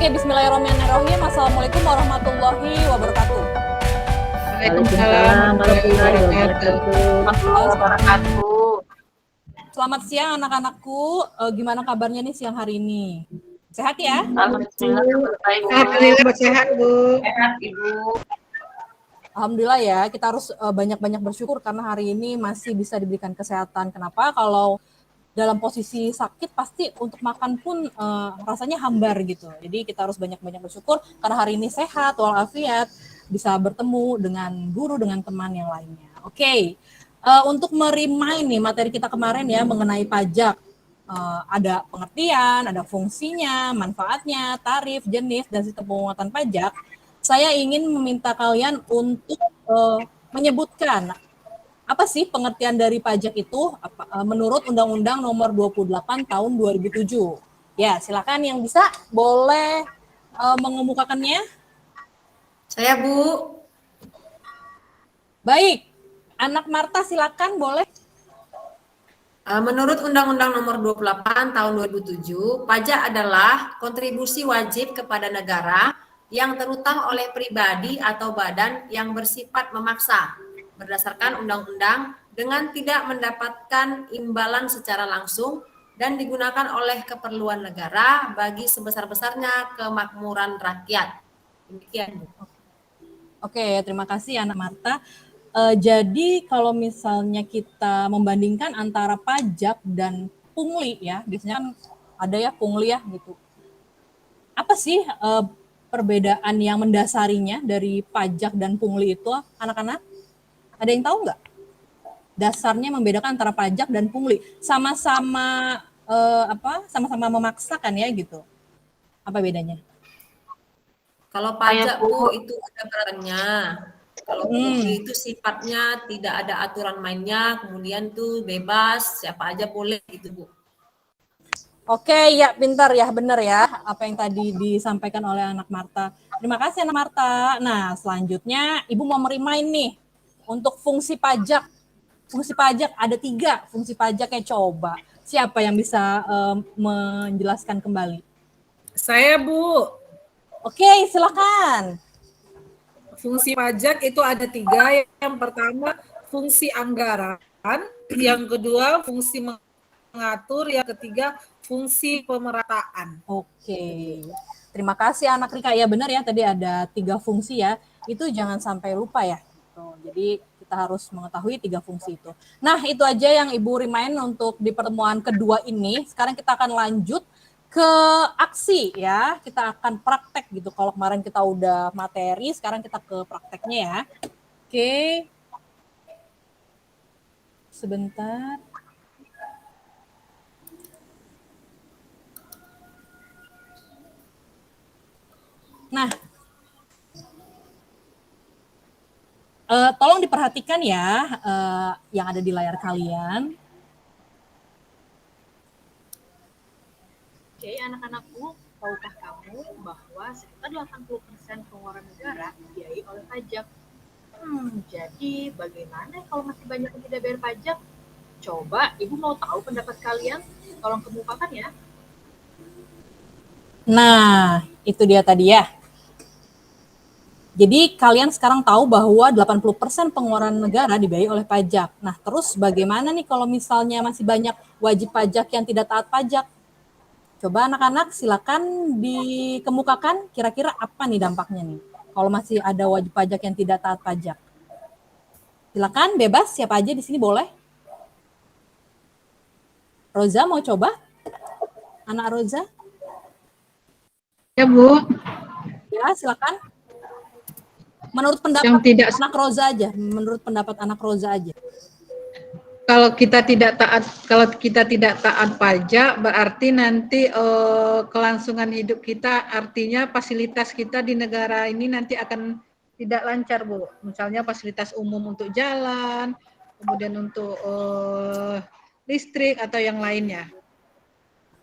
Oke, bismillahirrahmanirrahim. Assalamualaikum warahmatullahi wabarakatuh. Waalaikumsalam warahmatullahi wabarakatuh. Selamat siang anak-anakku. Gimana kabarnya nih siang hari ini? Sehat ya? Alhamdulillah sehat, Bu. Sehat, Ibu. Alhamdulillah ya, kita harus banyak-banyak bersyukur karena hari ini masih bisa diberikan kesehatan. Kenapa? Kalau dalam posisi sakit pasti untuk makan pun rasanya hambar gitu. Jadi kita harus banyak-banyak bersyukur karena hari ini sehat walafiat, bisa bertemu dengan guru, dengan teman yang lainnya. Oke, untuk merimain nih materi kita kemarin ya mengenai pajak. Ada pengertian, ada fungsinya, manfaatnya, tarif, jenis, dan sistem pemungutan pajak. Saya ingin meminta kalian untuk menyebutkan apa sih pengertian dari pajak itu menurut Undang-Undang Nomor 28 Tahun 2007. Ya, silakan yang bisa boleh mengemukakannya. Saya, Bu. Baik, anak Marta silakan boleh. Menurut Undang-Undang Nomor 28 Tahun 2007, pajak adalah kontribusi wajib kepada negara yang terutang oleh pribadi atau badan yang bersifat memaksa berdasarkan undang-undang dengan tidak mendapatkan imbalan secara langsung dan digunakan oleh keperluan negara bagi sebesar-besarnya kemakmuran rakyat. Demikian, Bu. Oke, terima kasih anak Marta. Jadi kalau misalnya kita membandingkan antara pajak dan pungli ya, biasanya kan ada ya pungli ya gitu. Apa sih perbedaan yang mendasarinya dari pajak dan pungli itu, anak-anak? Ada yang tahu nggak? Dasarnya membedakan antara pajak dan pungli. Sama-sama sama-sama memaksakan ya gitu. Apa bedanya? Kalau pajak, Bu, itu ada peraturannya. Kalau pungli itu sifatnya tidak ada aturan mainnya, kemudian tuh bebas, siapa aja boleh gitu, Bu. Oke, ya pintar ya, benar ya apa yang tadi disampaikan oleh anak Marta. Terima kasih anak Marta. Nah, selanjutnya Ibu mau merimain nih untuk fungsi pajak. Fungsi pajak ada 3 fungsi pajaknya, coba. Siapa yang bisa menjelaskan kembali? Saya, Bu. Oke, silakan. Fungsi pajak itu ada 3. Yang pertama, fungsi anggaran. Yang kedua, fungsi mengatur. Yang ketiga, fungsi pemerataan. Oke. Terima kasih anak Rika. Ya benar ya, tadi ada 3 fungsi ya. Itu jangan sampai lupa ya. Jadi kita harus mengetahui 3 fungsi itu. Nah, itu aja yang Ibu remind untuk di pertemuan kedua ini. Sekarang kita akan lanjut ke aksi ya. Kita akan praktek gitu. Kalau kemarin kita udah materi, sekarang kita ke prakteknya ya. Oke. Sebentar. Nah, tolong diperhatikan ya yang ada di layar kalian. Oke, anak-anakku, tahukah kamu bahwa sekitar 80% pengeluaran negara dibiayai oleh pajak? Jadi bagaimana kalau masih banyak yang tidak bayar pajak? Coba, Ibu mau tahu pendapat kalian? Tolong kemukakan ya. Nah, itu dia tadi ya. Jadi kalian sekarang tahu bahwa 80% pengeluaran negara dibiayai oleh pajak. Nah, terus bagaimana nih kalau misalnya masih banyak wajib pajak yang tidak taat pajak? Coba anak-anak silakan dikemukakan kira-kira apa nih dampaknya nih kalau masih ada wajib pajak yang tidak taat pajak. Silakan bebas, siapa aja di sini boleh. Roza mau coba? Anak Roza? Ya, Bu. Ya, silakan. Menurut pendapat anak Roza aja, menurut pendapat anak Roza aja. Kalau kita tidak taat pajak, berarti nanti kelangsungan hidup kita, artinya fasilitas kita di negara ini nanti akan tidak lancar, Bu. Misalnya fasilitas umum untuk jalan, kemudian untuk listrik atau yang lainnya.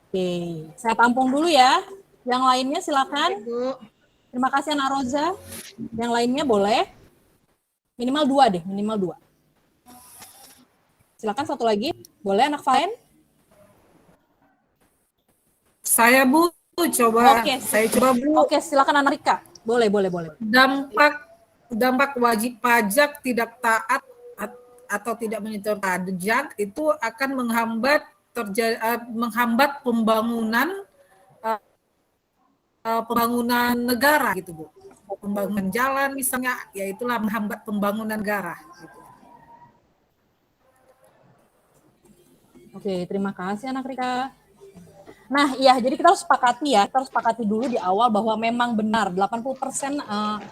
Oke, saya tampung dulu ya. Yang lainnya silakan. Oke, Bu. Terima kasih anak Roza. Yang lainnya boleh. Minimal 2 deh, minimal 2. Silakan satu lagi. Boleh anak Faen? Saya, Bu. Oke, Saya coba Bu. oke, silakan Anarika. Boleh. Dampak wajib pajak tidak taat atau tidak menyetor pajak itu akan menghambat pembangunan negara gitu Bu. Pembangunan jalan misalnya, ya itulah menghambat pembangunan negara. Gitu. Oke, terima kasih Anak Rika. Nah, iya, jadi kita harus sepakati dulu di awal bahwa memang benar 80%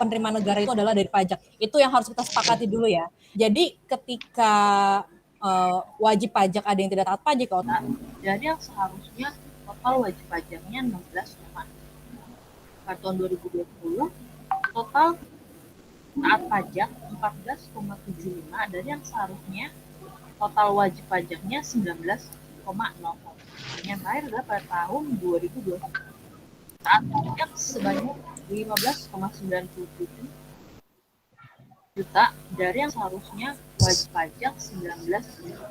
penerimaan negara itu adalah dari pajak. Itu yang harus kita sepakati dulu ya. Jadi ketika wajib pajak ada yang tidak taat pajak, Dari yang seharusnya total wajib pajaknya 16,6. Pada tahun 2020 total taat pajak 14,75 dari yang seharusnya total wajib pajaknya 19,0. Yang terakhir adalah pada tahun 2020 taat pajak sebanyak 15,97 juta dari yang seharusnya wajib pajak 19 juta.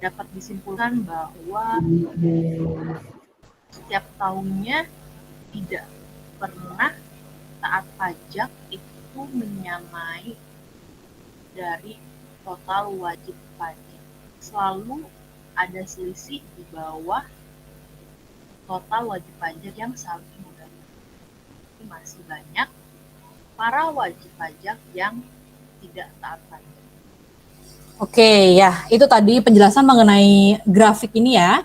Dapat disimpulkan bahwa setiap tahunnya tidak pernah taat pajak itu menyamai dari total wajib pajak. Selalu ada selisih di bawah total wajib pajak yang seharusnya mengganti. Masih banyak para wajib pajak yang tidak taat pajak. Oke, ya, itu tadi penjelasan mengenai grafik ini ya.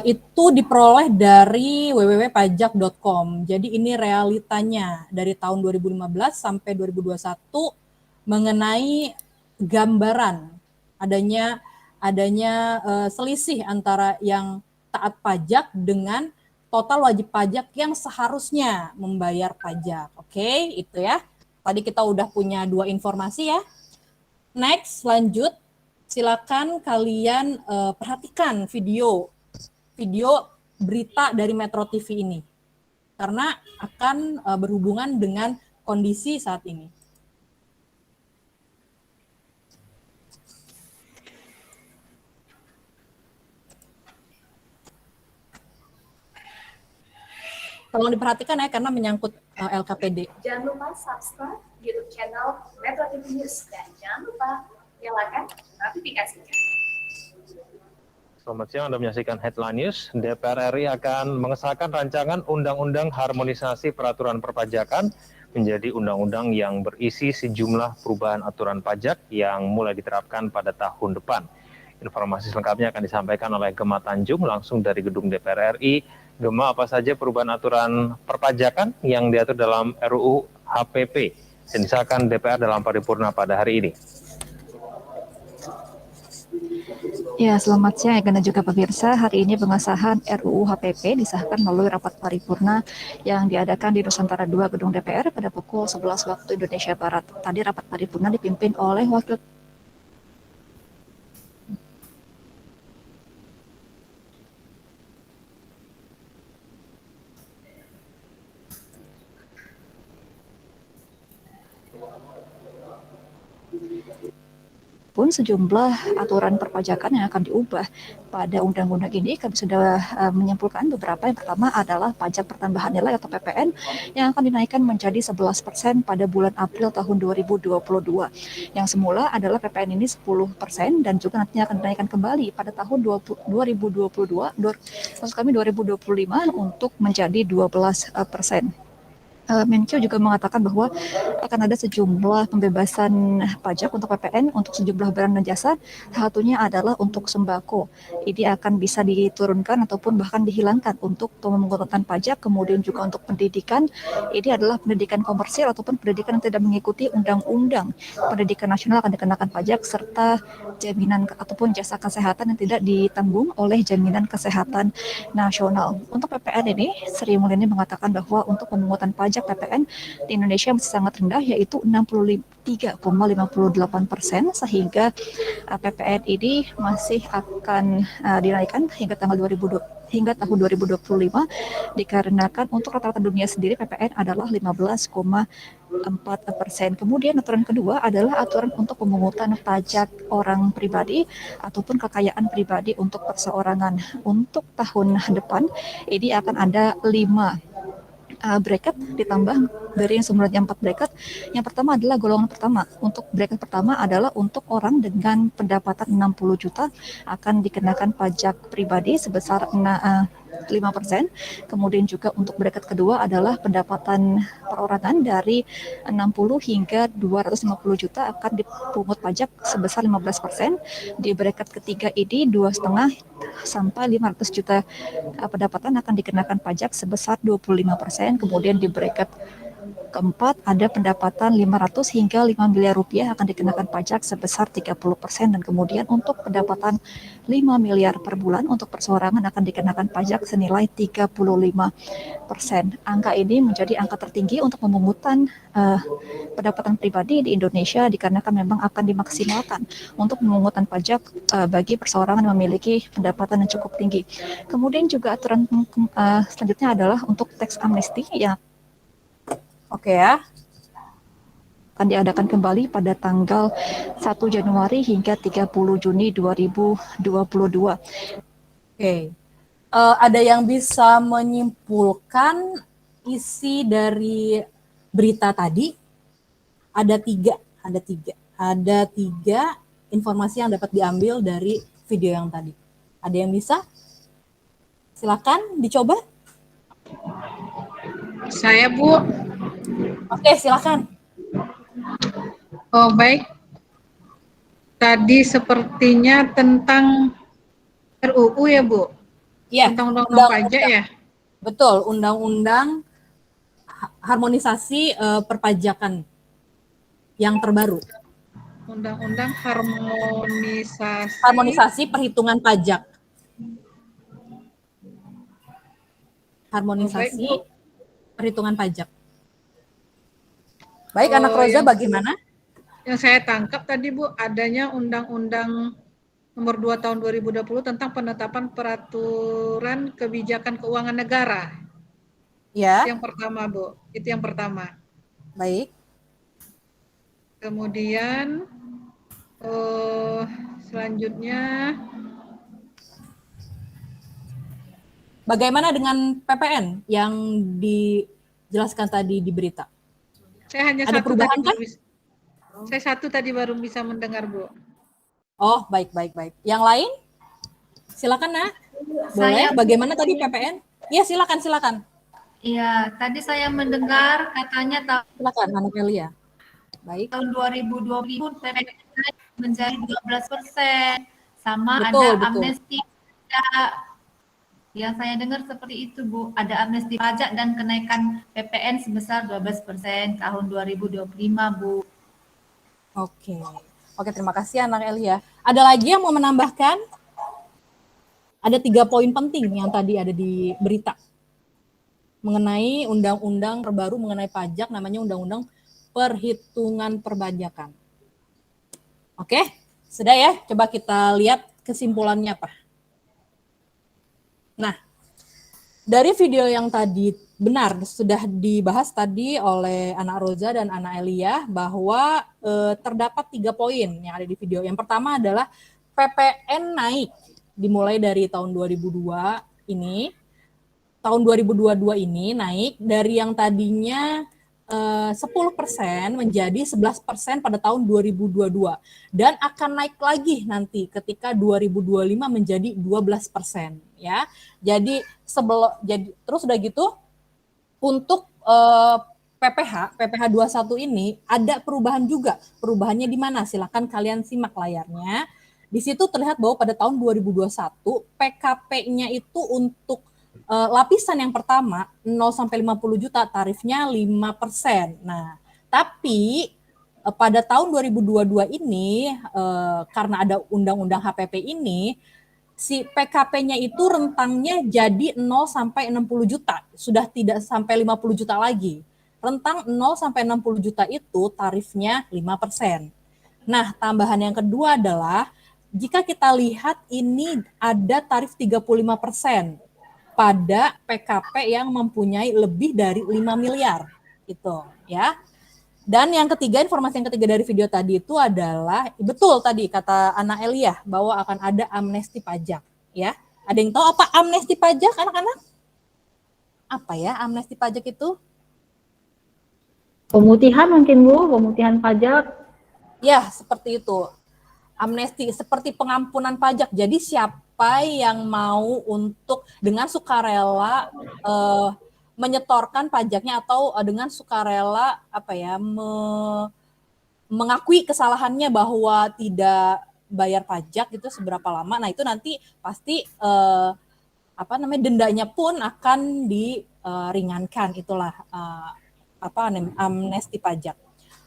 Itu diperoleh dari www.pajak.com. Jadi ini realitanya dari tahun 2015 sampai 2021 mengenai gambaran adanya selisih antara yang taat pajak dengan total wajib pajak yang seharusnya membayar pajak. Oke, itu ya. Tadi kita udah punya 2 informasi ya. Next, lanjut. Silakan kalian perhatikan video berita dari Metro TV ini. Karena akan berhubungan dengan kondisi saat ini. Tolong diperhatikan ya, karena menyangkut LKPD. Jangan lupa subscribe YouTube channel Metro TV News dan jangan lupa nyalakan notifikasinya. Selamat siang, Anda menyaksikan Headline News. DPR RI akan mengesahkan rancangan Undang-Undang Harmonisasi Peraturan Perpajakan menjadi undang-undang yang berisi sejumlah perubahan aturan pajak yang mulai diterapkan pada tahun depan. Informasi selengkapnya akan disampaikan oleh Gema Tanjung langsung dari gedung DPR RI. Gema, apa saja perubahan aturan perpajakan yang diatur dalam RUU HPP yang disahkan DPR dalam paripurna pada hari ini? Ya, selamat siang dan juga pemirsa. Hari ini pengesahan RUU HPP disahkan melalui rapat paripurna yang diadakan di Nusantara 2 gedung DPR pada pukul 11 waktu Indonesia Barat. Tadi rapat paripurna dipimpin oleh Wakil pun sejumlah aturan perpajakan yang akan diubah pada undang-undang ini. Kami sudah menyimpulkan beberapa. Yang pertama adalah pajak pertambahan nilai atau PPN yang akan dinaikkan menjadi 11% pada bulan April tahun 2022. Yang semula adalah PPN ini 10% dan juga nantinya akan dinaikkan kembali pada tahun 2025 untuk menjadi 12%. Menkyu juga mengatakan bahwa akan ada sejumlah pembebasan pajak untuk PPN untuk sejumlah barang dan jasa. Salah satunya adalah untuk sembako. Ini akan bisa diturunkan ataupun bahkan dihilangkan untuk pemungutan pajak. Kemudian juga untuk pendidikan, ini adalah pendidikan komersil ataupun pendidikan yang tidak mengikuti undang-undang. Pendidikan nasional akan dikenakan pajak serta jaminan ataupun jasa kesehatan yang tidak ditanggung oleh jaminan kesehatan nasional. Untuk PPN ini, Sri Mulyani mengatakan bahwa untuk pemungutan pajak pajak PPN di Indonesia masih sangat rendah, yaitu 63,58%, sehingga PPN ini masih akan dinaikkan hingga tahun 2025, dikarenakan untuk rata-rata dunia sendiri PPN adalah 15,4%. Kemudian aturan kedua adalah aturan untuk pemungutan pajak orang pribadi ataupun kekayaan pribadi untuk perseorangan. Untuk tahun depan ini akan ada 5 bracket ditambah dari yang sebelumnya 4 bracket. Yang pertama adalah golongan pertama. Untuk bracket pertama adalah untuk orang dengan pendapatan 60 juta akan dikenakan pajak pribadi sebesar 5%. Kemudian juga untuk bracket kedua adalah pendapatan perorangan dari 60 hingga 250 juta akan dipungut pajak sebesar 15%. Di bracket ketiga ini 2,5 sampai 500 juta pendapatan akan dikenakan pajak sebesar 25%. Kemudian di bracket keempat ada pendapatan 500 hingga 5 miliar rupiah akan dikenakan pajak sebesar 30%, dan kemudian untuk pendapatan 5 miliar per bulan untuk perseorangan akan dikenakan pajak senilai 35%. Angka ini menjadi angka tertinggi untuk pemungutan pendapatan pribadi di Indonesia, dikarenakan memang akan dimaksimalkan untuk pemungutan pajak bagi perseorangan yang memiliki pendapatan yang cukup tinggi. Kemudian juga aturan selanjutnya adalah untuk tax amnesty yang Oke ya. akan diadakan kembali pada tanggal 1 Januari hingga 30 Juni 2022. Oke. Ada yang bisa menyimpulkan isi dari berita tadi? Ada tiga informasi yang dapat diambil dari video yang tadi. Ada yang bisa? Silakan dicoba. Saya, Bu. Oke, silakan. Oh, baik. Tadi sepertinya tentang RUU ya, Bu? Iya, Tentang undang-undang pajak ya? betul, undang-undang harmonisasi perpajakan yang terbaru. Undang-undang Harmonisasi perhitungan pajak. Harmonisasi Baik, Bu. perhitungan pajak. Baik, Anak Roza, bagaimana? Yang saya tangkap tadi, Bu, adanya Undang-Undang Nomor 2 Tahun 2020 tentang penetapan peraturan kebijakan keuangan negara. Ya, Itu yang pertama, Bu. Itu yang pertama. baik. Kemudian selanjutnya Bagaimana dengan PPN yang dijelaskan tadi di berita? saya hanya Ada satu perubahan tadi kan? saya satu tadi baru bisa mendengar, Bu. Oh, baik. Yang lain? Silakan, Nak. Boleh. Bagaimana tadi PPN? Iya, silakan. Iya, tadi saya mendengar katanya Silakan, Anak Elia. Baik. tahun 2020 PPN menjadi 12%, sama Betul. ada amnesti. Yang saya dengar seperti itu, Bu. Ada amnesti pajak dan kenaikan PPN sebesar 12% tahun 2025, Bu. Oke, terima kasih Anak Elia. Ada lagi yang mau menambahkan? Ada 3 poin penting yang tadi ada di berita mengenai undang-undang terbaru mengenai pajak, namanya Undang-Undang Perhitungan Perpajakan. Oke, sudah ya. Coba kita lihat kesimpulannya apa. Nah, dari video yang tadi benar sudah dibahas tadi oleh Anak Roza dan Anak Elia bahwa terdapat 3 poin yang ada di video. Yang pertama adalah PPN naik dimulai dari tahun 2002 ini. Tahun 2022 ini naik dari yang tadinya 10% menjadi 11% pada tahun 2022 dan akan naik lagi nanti ketika 2025 menjadi 12% ya. Jadi terus udah gitu untuk PPH 21 ini ada perubahan juga. Perubahannya di mana? Silakan kalian simak layarnya. Di situ terlihat bahwa pada tahun 2021 PKP-nya itu untuk lapisan yang pertama 0 sampai 50 juta tarifnya 5%. Nah, tapi pada tahun 2022 ini karena ada undang-undang HPP ini si PKP-nya itu rentangnya jadi 0 sampai 60 juta, sudah tidak sampai 50 juta lagi. Rentang 0 sampai 60 juta itu tarifnya 5%. Nah, tambahan yang kedua adalah jika kita lihat ini ada tarif 35% pada PKP yang mempunyai lebih dari 5 miliar gitu ya. Dan yang ketiga, informasi yang ketiga dari video tadi itu adalah betul tadi kata Ana Elia bahwa akan ada amnesti pajak ya. Ada yang tahu apa amnesti pajak anak-anak? Apa ya amnesti pajak itu? Pemutihan mungkin Bu, pemutihan pajak. Ya, seperti itu. Amnesti seperti pengampunan pajak. Jadi siapa yang mau untuk dengan sukarela menyetorkan pajaknya atau dengan sukarela mengakui kesalahannya bahwa tidak bayar pajak itu seberapa lama. Nah, itu nanti pasti dendanya pun akan diringankan. Itulah amnesti pajak.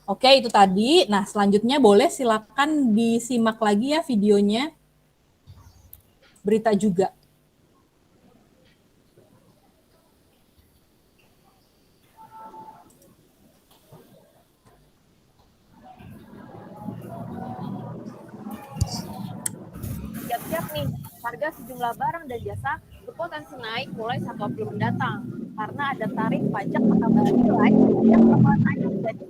Oke, itu tadi. Nah, selanjutnya boleh silakan disimak lagi ya videonya. Berita juga. Siap-siap nih, harga sejumlah barang dan jasa berpotensi naik mulai 1 April mendatang karena ada tarif pajak pertambahan nilai yang bakal naik menjadi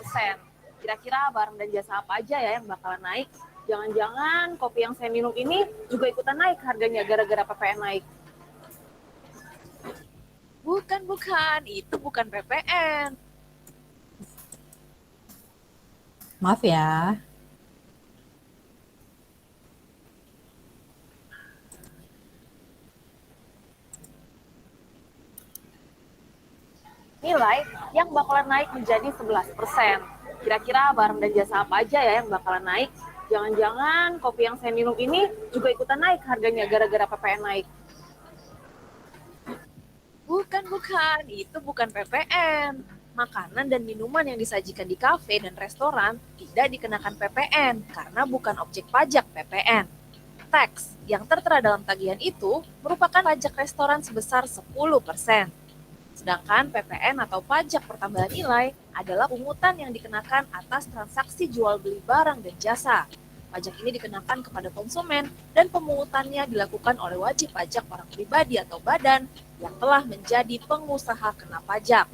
11%. Kira-kira barang dan jasa apa aja ya yang bakalan naik? Jangan-jangan kopi yang saya minum ini juga ikutan naik harganya gara-gara PPN naik. Bukan, itu bukan PPN. Maaf ya. Nilai yang bakalan naik menjadi 11%. Kira-kira barang dan jasa apa aja ya yang bakalan naik? Jangan-jangan kopi yang saya minum ini juga ikutan naik harganya gara-gara PPN naik. Bukan, itu bukan PPN. Makanan dan minuman yang disajikan di kafe dan restoran tidak dikenakan PPN karena bukan objek pajak PPN. Tax yang tertera dalam tagihan itu merupakan pajak restoran sebesar 10%. Sedangkan PPN atau pajak pertambahan nilai adalah pungutan yang dikenakan atas transaksi jual beli barang dan jasa. Pajak ini dikenakan kepada konsumen dan pemungutannya dilakukan oleh wajib pajak orang pribadi atau badan yang telah menjadi pengusaha kena pajak.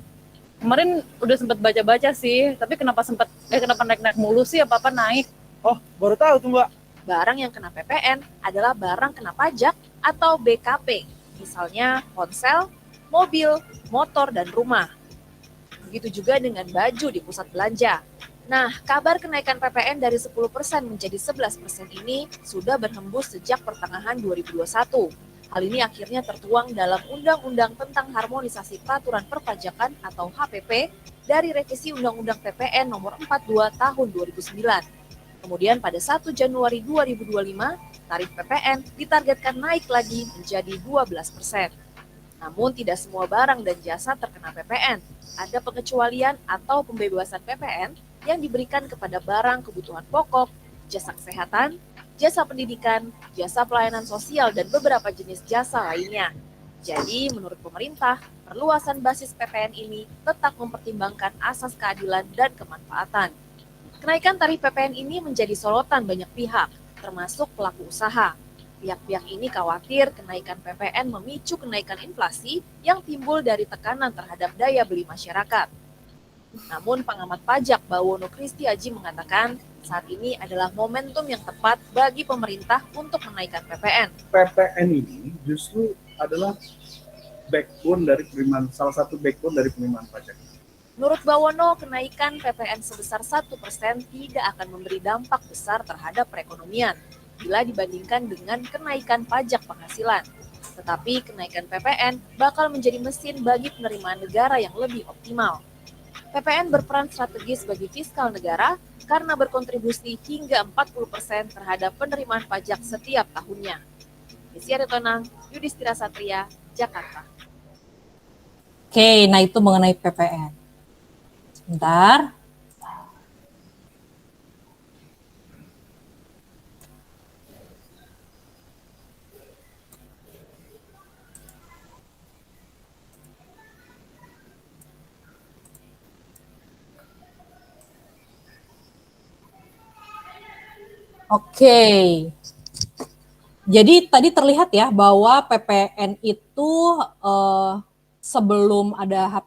Kemarin udah sempat baca-baca sih, tapi kenapa naik-naik mulu sih, apa-apa naik? Oh, baru tahu tuh Mbak. Barang yang kena PPN adalah barang kena pajak atau BKP, misalnya ponsel, mobil, motor, dan rumah. Begitu juga dengan baju di pusat belanja. Nah, kabar kenaikan PPN dari 10% menjadi 11% ini sudah berhembus sejak pertengahan 2021. Hal ini akhirnya tertuang dalam Undang-Undang tentang Harmonisasi Peraturan Perpajakan atau HPP dari revisi Undang-Undang PPN nomor 42 tahun 2009. Kemudian pada 1 Januari 2025, tarif PPN ditargetkan naik lagi menjadi 12%. Namun tidak semua barang dan jasa terkena PPN. Ada pengecualian atau pembebasan PPN yang diberikan kepada barang kebutuhan pokok, jasa kesehatan, jasa pendidikan, jasa pelayanan sosial, dan beberapa jenis jasa lainnya. Jadi, menurut pemerintah, perluasan basis PPN ini tetap mempertimbangkan asas keadilan dan kemanfaatan. Kenaikan tarif PPN ini menjadi sorotan banyak pihak, termasuk pelaku usaha. Pihak-pihak ini khawatir kenaikan PPN memicu kenaikan inflasi yang timbul dari tekanan terhadap daya beli masyarakat. Namun pengamat pajak Bawono Kristi Aji mengatakan saat ini adalah momentum yang tepat bagi pemerintah untuk menaikkan PPN. PPN ini justru adalah salah satu backbone dari penerimaan pajak. Menurut Bawono, kenaikan PPN sebesar 1% tidak akan memberi dampak besar terhadap perekonomian bila dibandingkan dengan kenaikan pajak penghasilan. Tetapi kenaikan PPN bakal menjadi mesin bagi penerimaan negara yang lebih optimal. PPN berperan strategis bagi fiskal negara karena berkontribusi hingga 40% terhadap penerimaan pajak setiap tahunnya. Desi Aritonang, Yudhistira Satria, Jakarta. Oke, nah itu mengenai PPN. Sebentar. Oke. Jadi tadi terlihat ya bahwa PPN itu sebelum ada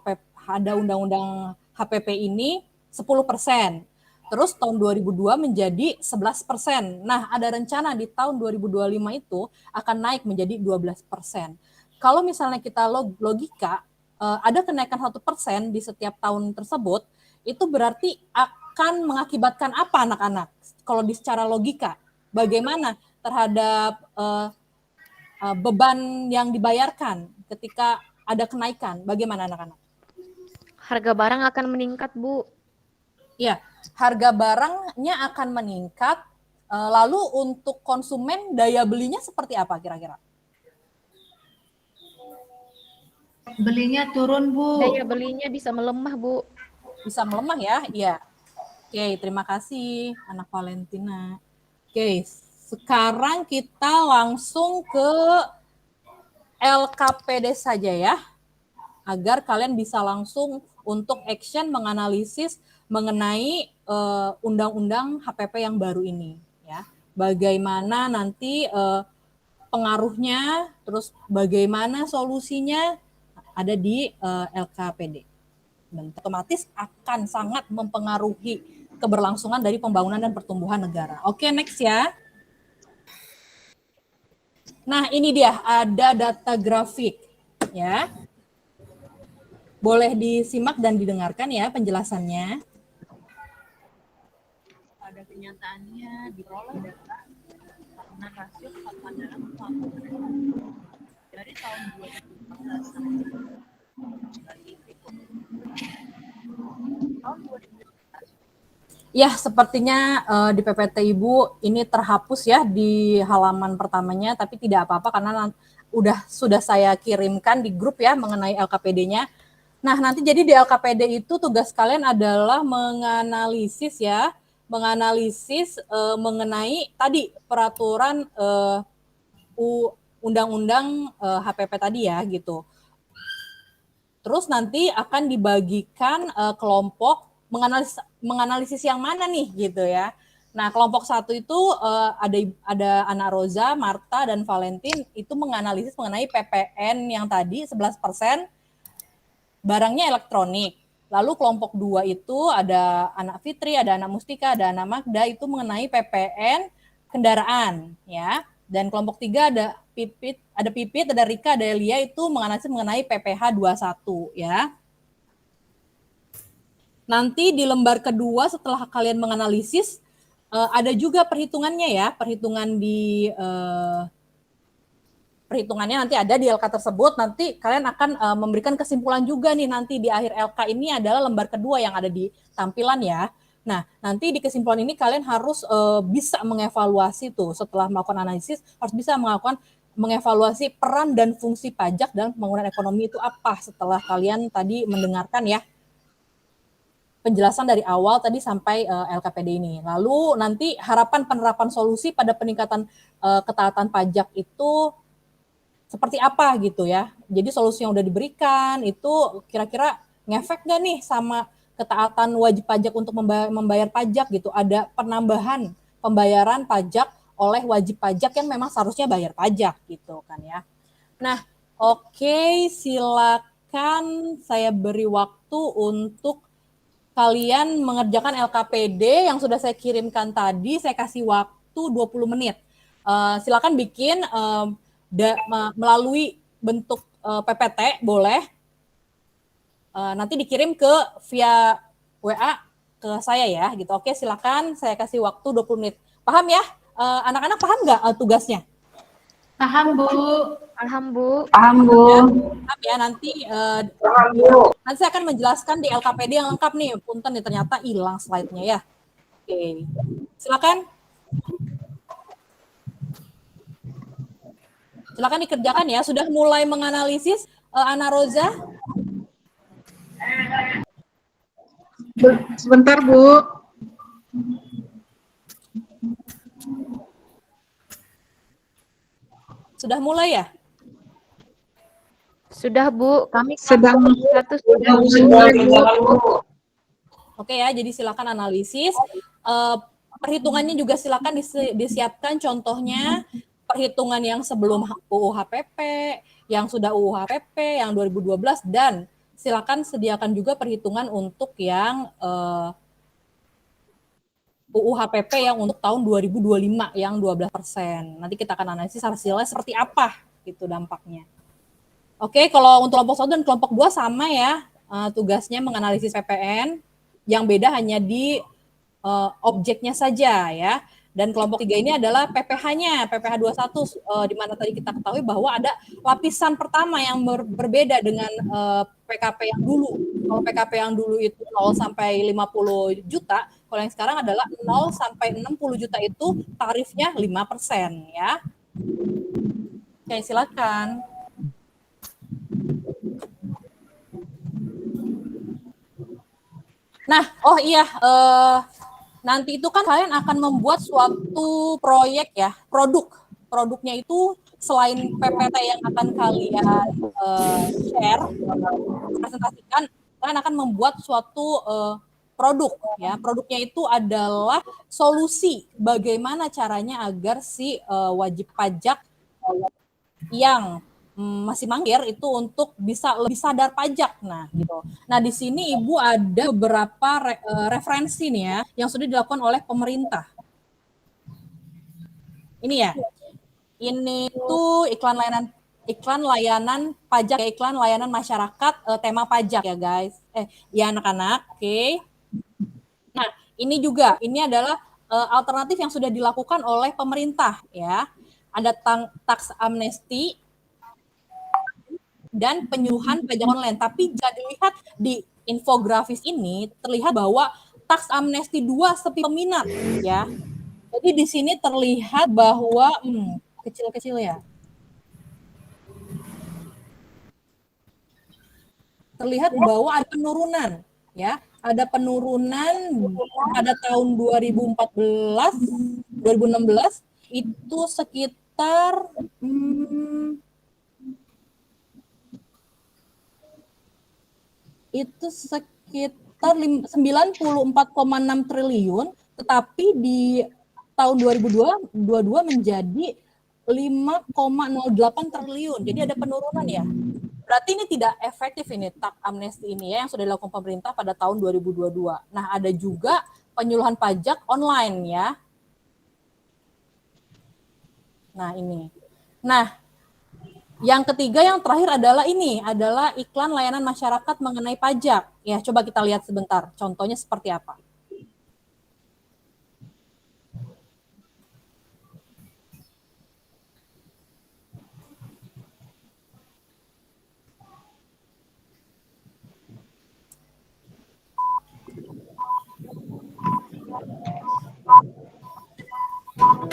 undang-undang HPP ini 10%. Terus tahun 2002 menjadi 11%. Nah, ada rencana di tahun 2025 itu akan naik menjadi 12%. Kalau misalnya kita logika, ada kenaikan 1% di setiap tahun tersebut, itu berarti akan mengakibatkan apa anak-anak? Kalau secara logika, bagaimana terhadap beban yang dibayarkan ketika ada kenaikan? Bagaimana anak-anak? Harga barang akan meningkat, Bu. Iya, harga barangnya akan meningkat. Lalu untuk konsumen daya belinya seperti apa kira-kira? Belinya turun, Bu. Daya belinya bisa melemah, Bu. Bisa melemah ya? Iya. Oke, terima kasih anak Valentina. Oke, sekarang kita langsung ke LKPD saja ya, agar kalian bisa langsung untuk action menganalisis mengenai undang-undang HPP yang baru ini ya. Bagaimana nanti pengaruhnya, terus bagaimana solusinya ada di LKPD. Dan otomatis akan sangat mempengaruhi keberlangsungan dari pembangunan dan pertumbuhan negara. Oke, next ya. Nah, ini dia ada data grafik ya. Boleh disimak dan didengarkan ya penjelasannya. Pada kenyataannya diperoleh data karena rasio kesatuan dalam pembangunan dari tahun 2014 sampai tahun 2015. Ya, sepertinya di PPT Ibu ini terhapus ya di halaman pertamanya, tapi tidak apa-apa karena sudah saya kirimkan di grup ya mengenai LKPD-nya. Nah, nanti jadi di LKPD itu tugas kalian adalah menganalisis ya, mengenai tadi peraturan undang-undang HPP tadi ya gitu. Terus nanti akan dibagikan kelompok menganalisis yang mana nih gitu ya. Nah, kelompok 1 itu ada Ana Rosa, Marta, dan Valentin itu menganalisis mengenai PPN yang tadi 11% barangnya elektronik. Lalu kelompok 2 itu ada Anak Fitri, ada Anak Mustika, ada Anak Magda itu mengenai PPN kendaraan ya. Dan kelompok 3 ada Pipit, ada Rika, ada Elia itu menganalisis mengenai PPH 21 ya. Nanti di lembar kedua setelah kalian menganalisis ada juga perhitungannya ya, perhitungannya nanti ada di LK tersebut. Nanti kalian akan memberikan kesimpulan juga nih nanti di akhir LK ini adalah lembar kedua yang ada di tampilan ya. Nah, nanti di kesimpulan ini kalian harus bisa mengevaluasi tuh setelah melakukan analisis, harus bisa mengevaluasi peran dan fungsi pajak dalam pembangunan ekonomi itu apa setelah kalian tadi mendengarkan ya penjelasan dari awal tadi sampai LKPD ini. Lalu nanti harapan penerapan solusi pada peningkatan ketaatan pajak itu seperti apa gitu ya. Jadi solusi yang udah diberikan itu kira-kira ngefek gak nih sama ketaatan wajib pajak untuk membayar pajak gitu. Ada penambahan pembayaran pajak oleh wajib pajak yang memang seharusnya bayar pajak gitu kan ya. Nah, oke, silakan saya beri waktu untuk kalian mengerjakan LKPD yang sudah saya kirimkan tadi. Saya kasih waktu 20 menit. Silakan bikin melalui bentuk PPT boleh. Nanti dikirim via WA ke saya ya gitu. Oke, silakan saya kasih waktu 20 menit. Paham ya? Anak-anak paham nggak tugasnya? Paham, Bu. Paham, Bu. Paham, Bu. Paham ya, nanti saya akan menjelaskan di LKPD yang lengkap nih. Punten nih, ternyata hilang slide-nya ya. Oke, silakan. Silakan dikerjakan ya. Sudah mulai menganalisis Ana Rosa? Sebentar, Bu. Sudah mulai ya? Sudah, Bu. Kami sedang sudah mulai, Bu. Oke ya, jadi silakan analisis. Perhitungannya juga silakan disiapkan, contohnya perhitungan yang sebelum UU HPP, yang sudah UU HPP, yang 2012, dan silakan sediakan juga perhitungan untuk yang UU HPP yang untuk tahun 2025 yang 12%. Nanti kita akan analisis hasilnya seperti apa gitu dampaknya. Oke, kalau untuk kelompok 1 dan kelompok 2 sama ya, tugasnya menganalisis PPN, yang beda hanya di objeknya saja ya. Dan kelompok 3 ini adalah PPH-nya, PPH 21, di mana tadi kita ketahui bahwa ada lapisan pertama yang berbeda dengan PKP yang dulu. Kalau PKP yang dulu itu 0 sampai 50 juta, kalau yang sekarang adalah 0 sampai 60 juta itu tarifnya 5% ya. Oke, silakan. Nah, oh iya, nanti itu kan kalian akan membuat suatu proyek ya, produknya itu selain PPT yang akan kalian share, presentasikan, kalian akan membuat suatu produk ya. Produknya itu adalah solusi bagaimana caranya agar si wajib pajak yang masih mangkir itu untuk bisa lebih sadar pajak. Nah, gitu. Nah, di sini Ibu ada beberapa referensi nih ya yang sudah dilakukan oleh pemerintah. Ini ya. Ini tuh iklan layanan pajak, iklan layanan masyarakat tema pajak ya, guys. Ya anak-anak, oke. Nah, ini juga, ini adalah alternatif yang sudah dilakukan oleh pemerintah ya. Ada tax amnesty dan penyuluhan pajak online. Tapi jika dilihat di infografis ini, terlihat bahwa tax amnesty 2 sepi peminat ya. Jadi di sini terlihat bahwa kecil-kecil ya. Terlihat bahwa ada penurunan ya. Ada penurunan pada tahun 2016 itu sekitar itu sekitar 94,6 triliun, tetapi di tahun 2022 menjadi 5,08 triliun. Jadi ada penurunan ya. Berarti ini tidak efektif ini tax amnesty ini ya yang sudah dilakukan pemerintah pada tahun 2022. Nah, ada juga penyuluhan pajak online ya. Nah, ini. Nah, yang ketiga, yang terakhir adalah ini, adalah iklan layanan masyarakat mengenai pajak. Ya, coba kita lihat sebentar, contohnya seperti apa.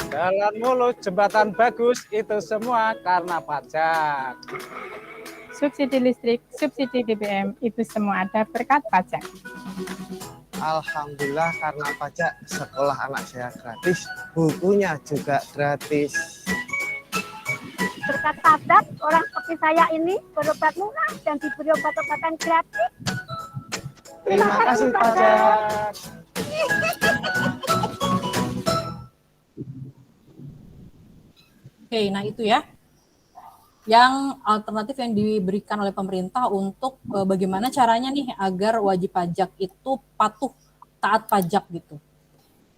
Jalan mulus, jembatan bagus, itu semua karena pajak. Subsidi listrik, subsidi BBM, itu semua ada berkat pajak. Alhamdulillah karena pajak sekolah anak saya gratis, bukunya juga gratis. Berkat pajak, orang seperti saya ini berobat murah dan diberi obat-obatan gratis. Terima kasih pajak. Oke, nah itu ya. Yang alternatif yang diberikan oleh pemerintah untuk bagaimana caranya nih agar wajib pajak itu patuh taat pajak gitu.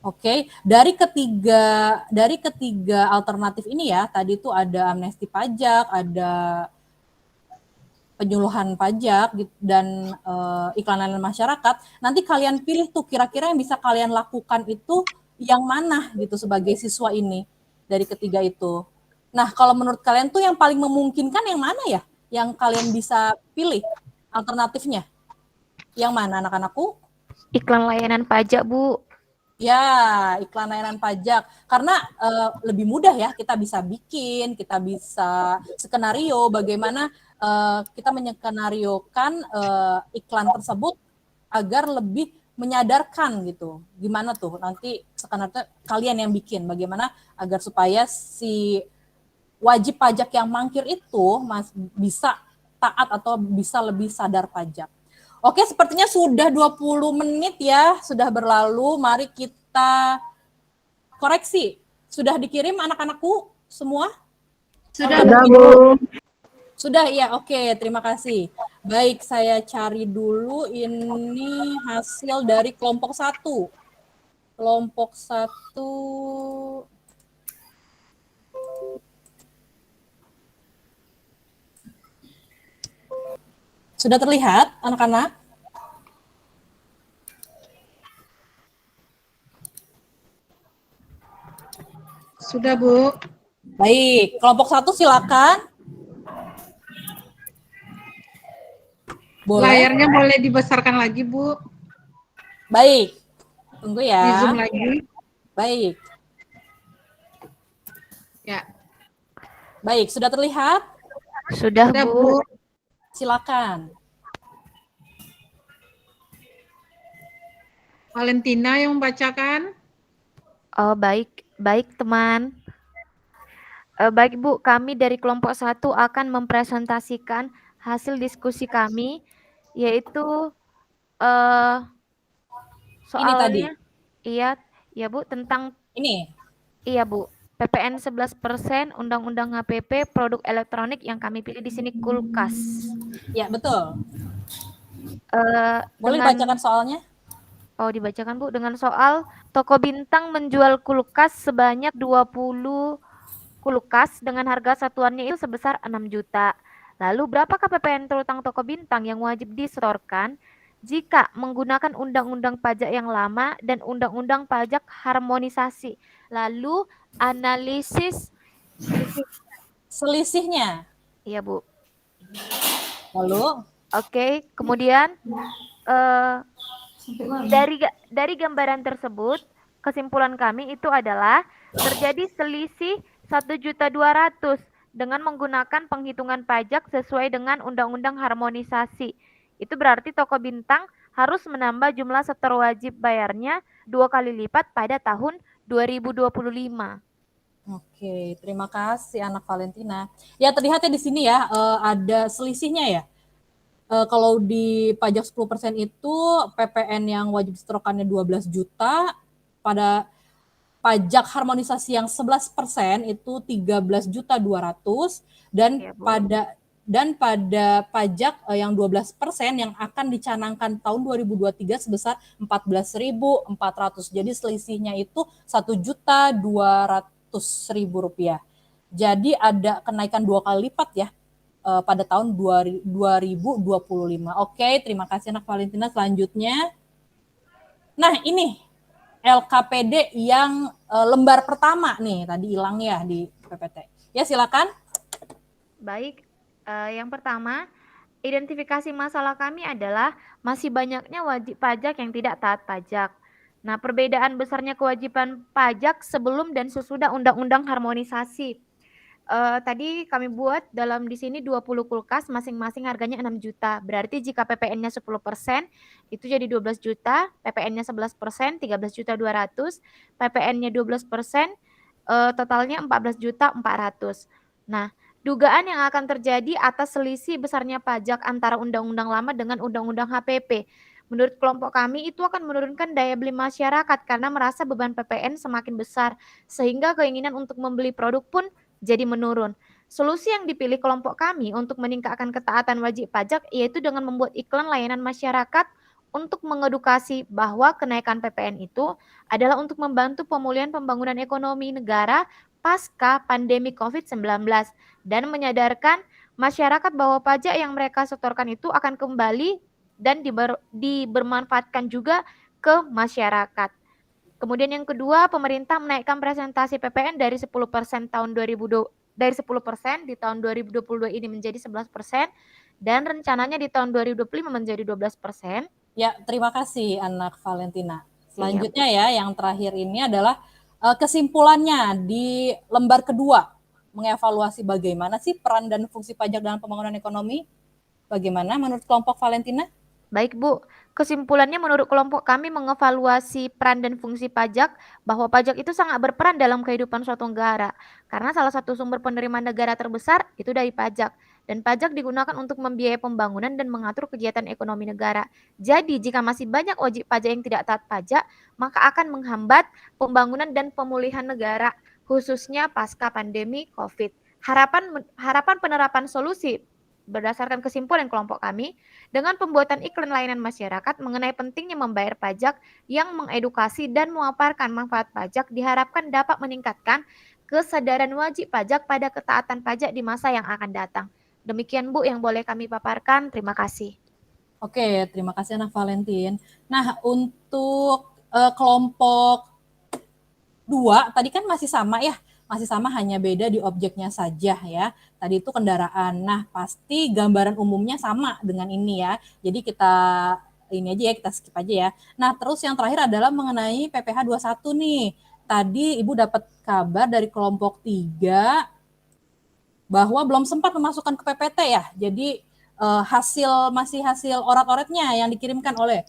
Oke, dari ketiga alternatif ini ya, tadi itu ada amnesti pajak, ada penyuluhan pajak dan iklan layanan masyarakat. Nanti kalian pilih tuh kira-kira yang bisa kalian lakukan itu yang mana gitu sebagai siswa ini dari ketiga itu. Nah, kalau menurut kalian tuh yang paling memungkinkan yang mana ya? Yang kalian bisa pilih alternatifnya? Yang mana anak-anakku? Iklan layanan pajak, Bu. Ya, iklan layanan pajak. Karena lebih mudah ya, kita bisa bikin, kita bisa skenario bagaimana kita menyekenariokan iklan tersebut agar lebih menyadarkan gitu. Gimana tuh nanti skenario kalian yang bikin, bagaimana agar supaya si wajib pajak yang mangkir itu bisa taat atau bisa lebih sadar pajak. Oke, sepertinya sudah 20 menit ya, sudah berlalu. Mari kita koreksi. Sudah dikirim anak-anakku semua? Sudah, Bu. Sudah ya, oke, terima kasih. Baik, saya cari dulu ini hasil dari kelompok 1. Kelompok 1. Sudah terlihat, anak-anak? Sudah, Bu. Baik, kelompok 1 silakan. Boleh. Layarnya boleh dibesarkan lagi, Bu. Baik, tunggu ya. Di zoom lagi. Baik. Ya. Baik, sudah terlihat? Sudah, Bu. Silakan. Valentina yang membacakan. Oh, baik, teman. Baik, Bu, kami dari kelompok 1 akan mempresentasikan hasil diskusi kami, yaitu soalnya, tadi? Iya, Bu, tentang ini. Iya, Bu. PPN 11%, Undang-Undang HPP, produk elektronik yang kami pilih di sini kulkas. Ya, betul. Boleh Dengan- dibacakan soalnya? Oh, dibacakan, Bu. Dengan soal toko bintang menjual kulkas sebanyak 20 kulkas dengan harga satuannya itu sebesar 6 juta. Lalu berapakah PPN terutang toko bintang yang wajib disetorkan jika menggunakan undang-undang pajak yang lama dan undang-undang pajak harmonisasi? Lalu analisis selisihnya. Iya, Bu. Lalu? Oke, kemudian dari gambaran tersebut, kesimpulan kami itu adalah terjadi selisih 1.200.000 dengan menggunakan penghitungan pajak sesuai dengan undang-undang harmonisasi. Itu berarti toko bintang harus menambah jumlah setor wajib bayarnya 2 kali lipat pada tahun 2025. Oke, terima kasih anak Valentina. Ya, terlihatnya di sini ya, ada selisihnya ya. Kalau di pajak 10% itu PPN yang wajib disetorkannya 12 juta, pada pajak harmonisasi yang 11% itu 13.200.000 dan pada pajak yang 12% yang akan dicanangkan tahun 2023 sebesar 14.400. Jadi selisihnya itu 1.200.000 rupiah. Jadi ada kenaikan 2 kali lipat ya pada tahun 2025. Oke, terima kasih anak Valentina. Selanjutnya, nah ini LKPD yang lembar pertama nih, tadi hilang ya di PPT. Ya, silakan. Baik, yang pertama, identifikasi masalah kami adalah masih banyaknya wajib pajak yang tidak taat pajak. Nah, perbedaan besarnya kewajiban pajak sebelum dan sesudah undang-undang harmonisasi. Tadi kami buat dalam di sini 20 kulkas, masing-masing harganya 6 juta. Berarti jika PPN-nya 10%, itu jadi 12 juta, PPN-nya 11%, 13.200.000, PPN-nya 12%, totalnya 14.400.000. Nah, dugaan yang akan terjadi atas selisih besarnya pajak antara undang-undang lama dengan undang-undang HPP. Menurut kelompok kami itu akan menurunkan daya beli masyarakat karena merasa beban PPN semakin besar, sehingga keinginan untuk membeli produk pun jadi menurun. Solusi yang dipilih kelompok kami untuk meningkatkan ketaatan wajib pajak yaitu dengan membuat iklan layanan masyarakat untuk mengedukasi bahwa kenaikan PPN itu adalah untuk membantu pemulihan pembangunan ekonomi negara pasca pandemi COVID-19 dan menyadarkan masyarakat bahwa pajak yang mereka setorkan itu akan kembali dan dibermanfaatkan juga ke masyarakat. Kemudian yang kedua, pemerintah menaikkan presentasi PPN dari 10% tahun 2020 dari 10% di tahun 2022 ini menjadi 11% dan rencananya di tahun 2025 menjadi 12%. Ya, terima kasih anak Valentina. Selanjutnya ya, yang terakhir ini adalah kesimpulannya di lembar kedua, mengevaluasi bagaimana sih peran dan fungsi pajak dalam pembangunan ekonomi. Bagaimana menurut kelompok Valentina? Baik, Bu. Kesimpulannya menurut kelompok kami mengevaluasi peran dan fungsi pajak bahwa pajak itu sangat berperan dalam kehidupan suatu negara. Karena salah satu sumber penerimaan negara terbesar itu dari pajak. dan pajak digunakan untuk membiayai pembangunan dan mengatur kegiatan ekonomi negara. Jadi, jika masih banyak wajib pajak yang tidak taat pajak, maka akan menghambat pembangunan dan pemulihan negara, khususnya pasca pandemi COVID. Harapan penerapan solusi berdasarkan kesimpulan kelompok kami, dengan pembuatan iklan layanan masyarakat mengenai pentingnya membayar pajak yang mengedukasi dan memaparkan manfaat pajak diharapkan dapat meningkatkan kesadaran wajib pajak pada ketaatan pajak di masa yang akan datang. Demikian Bu yang boleh kami paparkan. Terima kasih. Oke, terima kasih Anak Valentin. Nah, untuk kelompok 2 tadi kan masih sama ya, masih sama hanya beda di objeknya saja ya. Tadi itu kendaraan. Nah, pasti gambaran umumnya sama dengan ini ya. Jadi kita ini aja ya, kita skip aja ya. Nah, terus yang terakhir adalah mengenai PPh 21 nih. Tadi Ibu dapat kabar dari kelompok 3 bahwa belum sempat memasukkan ke PPT ya. Jadi masih hasil orat-oratnya yang dikirimkan oleh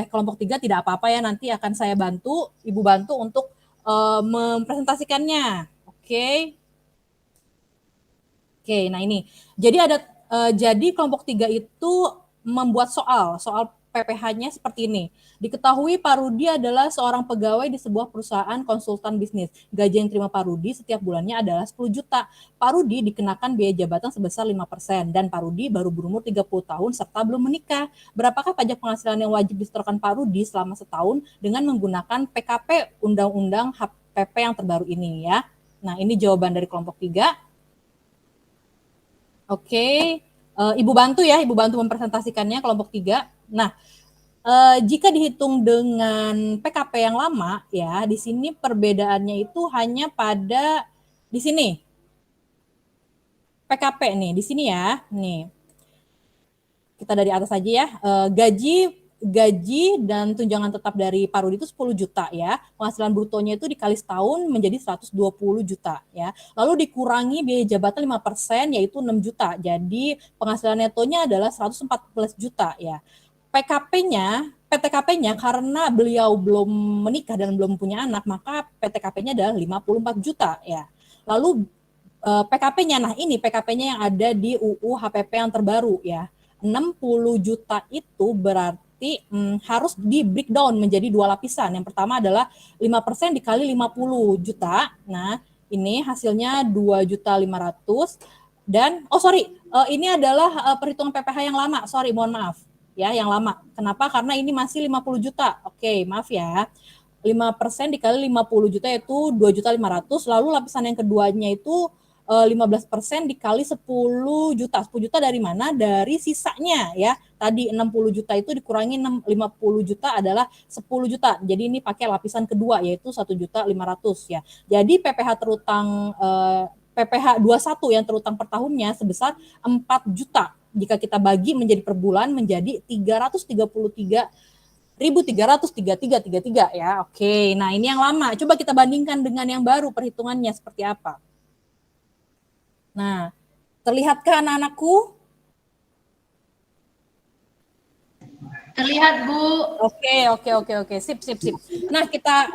kelompok 3 tidak apa-apa ya, nanti akan saya bantu, Ibu bantu untuk mempresentasikannya. Oke. Oke, nah ini. Jadi kelompok 3 itu membuat soal PPh-nya seperti ini. Diketahui Pak Rudi adalah seorang pegawai di sebuah perusahaan konsultan bisnis. Gaji yang terima Pak Rudi setiap bulannya adalah 10 juta. Pak Rudi dikenakan biaya jabatan sebesar 5% dan Pak Rudi baru berumur 30 tahun serta belum menikah. Berapakah pajak penghasilan yang wajib disetorkan Pak Rudi selama setahun dengan menggunakan PKP Undang-Undang HPP yang terbaru ini ya. Nah, ini jawaban dari kelompok 3. Oke. Ibu bantu ya, Ibu bantu mempresentasikannya kelompok 3. Nah, jika dihitung dengan PKP yang lama ya, di sini perbedaannya itu hanya pada di sini. PKP nih, di sini ya. Nih. Kita dari atas aja ya. Gaji dan tunjangan tetap dari Pak Rudi itu 10 juta ya. Penghasilan brutonya itu dikali setahun menjadi 120 juta ya. Lalu dikurangi biaya jabatan 5% yaitu 6 juta. Jadi penghasilan netonya adalah 114 juta ya. PTKP-nya karena beliau belum menikah dan belum punya anak, maka PTKP-nya adalah 54 juta ya. Lalu PKP-nya, nah ini PKP-nya yang ada di UU HPP yang terbaru ya. 60 juta itu berarti harus di breakdown menjadi 2 lapisan. Yang pertama adalah 5% dikali 50 juta. Nah, ini hasilnya 2.500.000 dan ini adalah perhitungan PPh yang lama. Mohon maaf. Ya, yang lama. Kenapa? Karena ini masih 50 juta. Oke, maaf ya. 5% dikali 50 juta itu 2.500.000. Lalu lapisan yang keduanya itu 15% dikali 10 juta. 10 juta dari mana? Dari sisanya ya. Tadi 60 juta itu dikurangi 50 juta adalah 10 juta. Jadi ini pakai lapisan kedua yaitu 1.500.000 ya. Jadi PPh terutang PPh 21 yang terutang per tahunnya sebesar 4 juta. Jika kita bagi menjadi per bulan menjadi 333.333 ya. Oke, nah ini yang lama. Coba kita bandingkan dengan yang baru perhitungannya seperti apa. Nah, terlihatkah anak-anakku? Terlihat, Bu. Oke. Sip. Nah, kita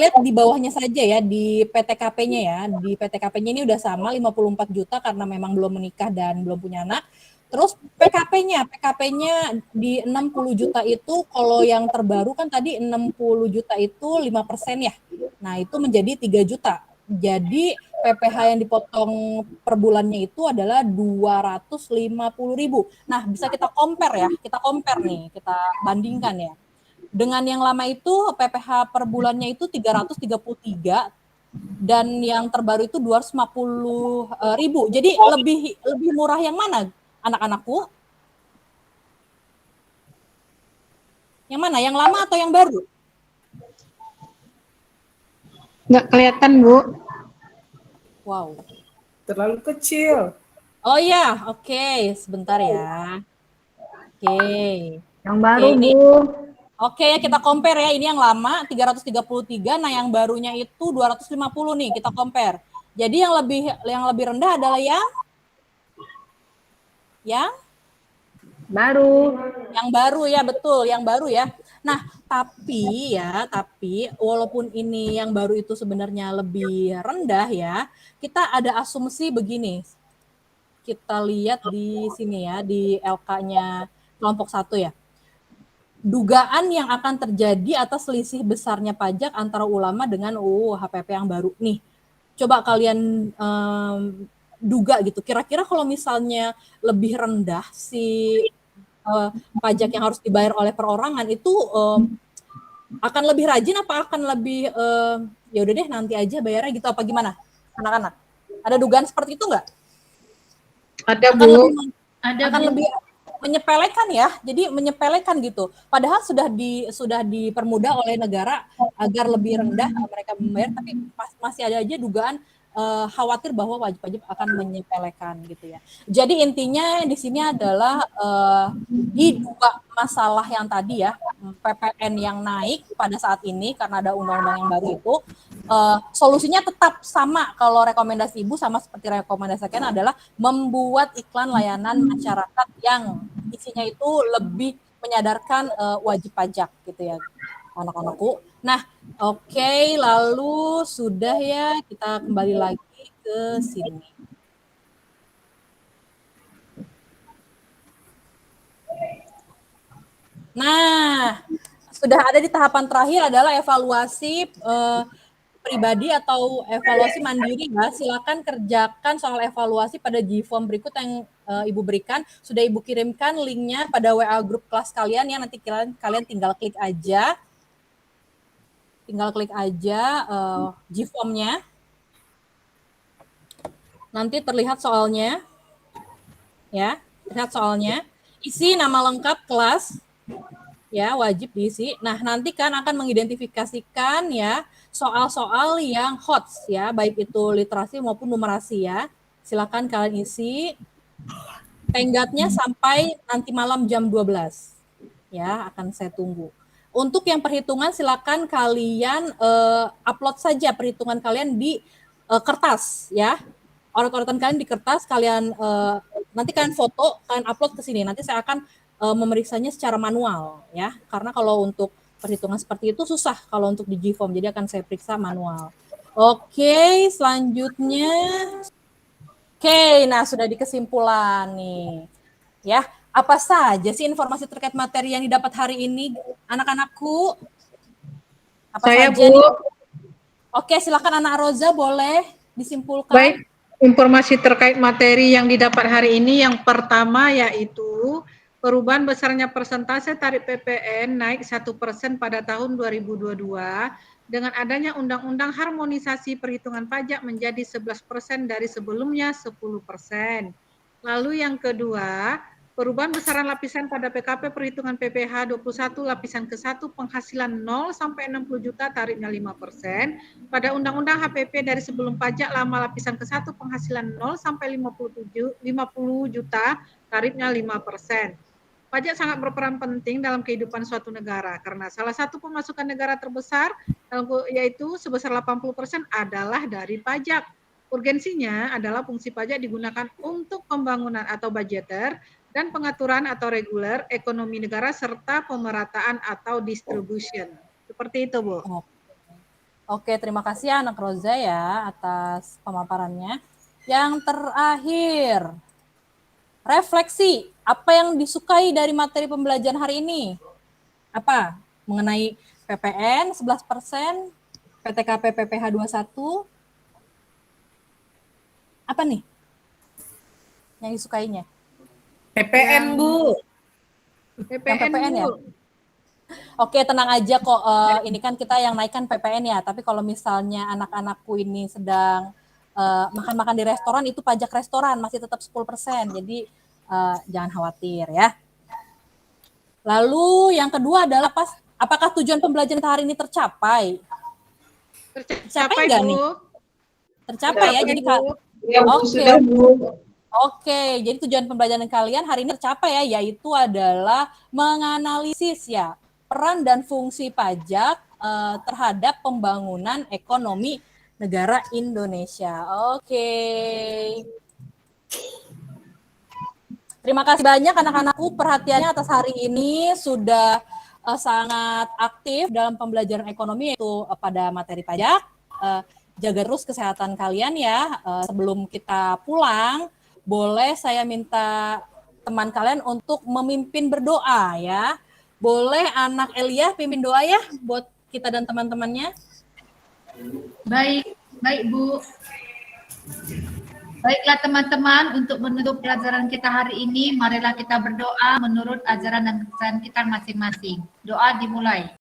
lihat di bawahnya saja ya, di PTKP-nya ya. Di PTKP-nya ini udah sama 54 juta karena memang belum menikah dan belum punya anak. Terus PKP-nya di 60 juta itu kalau yang terbaru kan tadi 60 juta itu 5% ya. Nah, itu menjadi 3 juta. Jadi PPh yang dipotong per bulannya itu adalah 250.000. Nah, bisa kita compare nih, kita bandingkan ya. Dengan yang lama itu PPh per bulannya itu 333 dan yang terbaru itu 250.000. Jadi lebih murah yang mana anak-anakku? Yang mana? Yang lama atau yang baru? Nggak kelihatan, Bu. Wow. Terlalu kecil. Oh iya, oke. Sebentar ya. Oke. Yang baru, Oke, Bu. Oke, kita compare ya. Ini yang lama 333, nah yang barunya itu 250 nih, kita compare. Jadi yang lebih rendah adalah yang baru. Yang baru ya, betul, yang baru ya. Nah, tapi walaupun ini yang baru itu sebenarnya lebih rendah ya, kita ada asumsi begini. kita lihat di sini ya, di LK-nya kelompok 1 ya. Dugaan yang akan terjadi atas selisih besarnya pajak antara ulama dengan UU HPP yang baru nih. Coba kalian duga gitu, kira-kira kalau misalnya lebih rendah si pajak yang harus dibayar oleh perorangan itu akan lebih rajin apa akan lebih ya udah deh nanti aja bayarnya gitu, apa gimana anak-anak? Ada dugaan seperti itu nggak? Ada, akan Bu. Akan lebih menyepelekan ya, jadi menyepelekan gitu. Padahal sudah dipermudah oleh negara agar lebih rendah mereka membayar, tapi masih ada aja dugaan khawatir bahwa wajib-wajib akan menyepelekan gitu ya. Jadi intinya di sini adalah di dua masalah yang tadi ya, PPN yang naik pada saat ini karena ada undang-undang yang baru itu, solusinya tetap sama kalau rekomendasi Ibu sama seperti rekomendasi Ken adalah membuat iklan layanan masyarakat yang isinya itu lebih menyadarkan wajib pajak gitu ya anak-anakku. Nah, oke, lalu sudah ya, kita kembali lagi ke sini. Nah, sudah ada di tahapan terakhir adalah evaluasi pribadi atau evaluasi mandiri ya. Silakan kerjakan soal evaluasi pada G-form berikut yang Ibu berikan. Sudah Ibu kirimkan linknya pada WA grup kelas kalian ya. Nanti kalian tinggal klik aja. G-form-nya. Nanti terlihat soalnya. Ya, lihat soalnya. Isi nama lengkap kelas. Ya, wajib diisi. Nah, nanti kan akan mengidentifikasikan ya soal-soal yang hot ya, baik itu literasi maupun numerasi ya. Silakan kalian isi. Tenggatnya sampai nanti malam jam 12. Ya, akan saya tunggu. Untuk yang perhitungan silakan kalian upload saja perhitungan kalian di kertas ya. Oret-oretan kalian di kertas, kalian nanti kalian foto, kalian upload ke sini. Nanti saya akan memeriksanya secara manual ya, karena kalau untuk perhitungan seperti itu susah kalau untuk di G-form, jadi akan saya periksa manual. Oke, selanjutnya. Oke, nah sudah di kesimpulan nih ya, apa saja sih informasi terkait materi yang didapat hari ini anak-anakku? Apa Saya, saja Bu. nih? Oke, silakan Anak Roza, boleh disimpulkan. Baik, informasi terkait materi yang didapat hari ini yang pertama yaitu perubahan besarnya persentase tarif PPN naik 1% pada tahun 2022 dengan adanya Undang-Undang Harmonisasi Perhitungan Pajak menjadi 11% dari sebelumnya 10%. Lalu yang kedua, perubahan besaran lapisan pada PKP perhitungan PPh 21 lapisan ke-1 penghasilan 0 sampai 60 juta tarifnya 5%. Pada Undang-Undang HPP dari sebelum pajak lama lapisan ke-1 penghasilan 0 sampai 50 juta tarifnya 5%. Pajak sangat berperan penting dalam kehidupan suatu negara karena salah satu pemasukan negara terbesar yaitu sebesar 80% adalah dari pajak. Urgensinya adalah fungsi pajak digunakan untuk pembangunan atau budgeter dan pengaturan atau reguler ekonomi negara serta pemerataan atau distribution. Seperti itu, Bu. Oke, terima kasih Anak Roza ya atas pemaparannya. Yang terakhir, refleksi, apa yang disukai dari materi pembelajaran hari ini? Apa? Mengenai PPN 11%, PTKP PPh 21, apa nih yang disukainya? PPN, Bu. PPN ya? Oke, tenang aja kok. Ini kan kita yang naikkan PPN ya. Tapi kalau misalnya anak-anakku ini sedang makan-makan di restoran, itu pajak restoran masih tetap 10%. Jadi jangan khawatir ya. Lalu yang kedua adalah apakah tujuan pembelajaran hari ini tercapai? Tercapai nggak nih? Tercapai ya. Jadi Oke, jadi tujuan pembelajaran kalian hari ini tercapai ya, yaitu adalah menganalisis ya peran dan fungsi pajak terhadap pembangunan ekonomi negara Indonesia. Oke. Terima kasih banyak anak-anakku perhatiannya atas hari ini, sudah sangat aktif dalam pembelajaran ekonomi yaitu pada materi pajak. Jaga terus kesehatan kalian ya. Sebelum kita pulang, boleh saya minta teman kalian untuk memimpin berdoa ya. Boleh anak Elia pimpin doa ya buat kita dan teman-temannya. Baik, baik Bu. Baiklah teman-teman, untuk menutup pelajaran kita hari ini, marilah kita berdoa menurut ajaran dan kepercayaan kita masing-masing. Doa dimulai.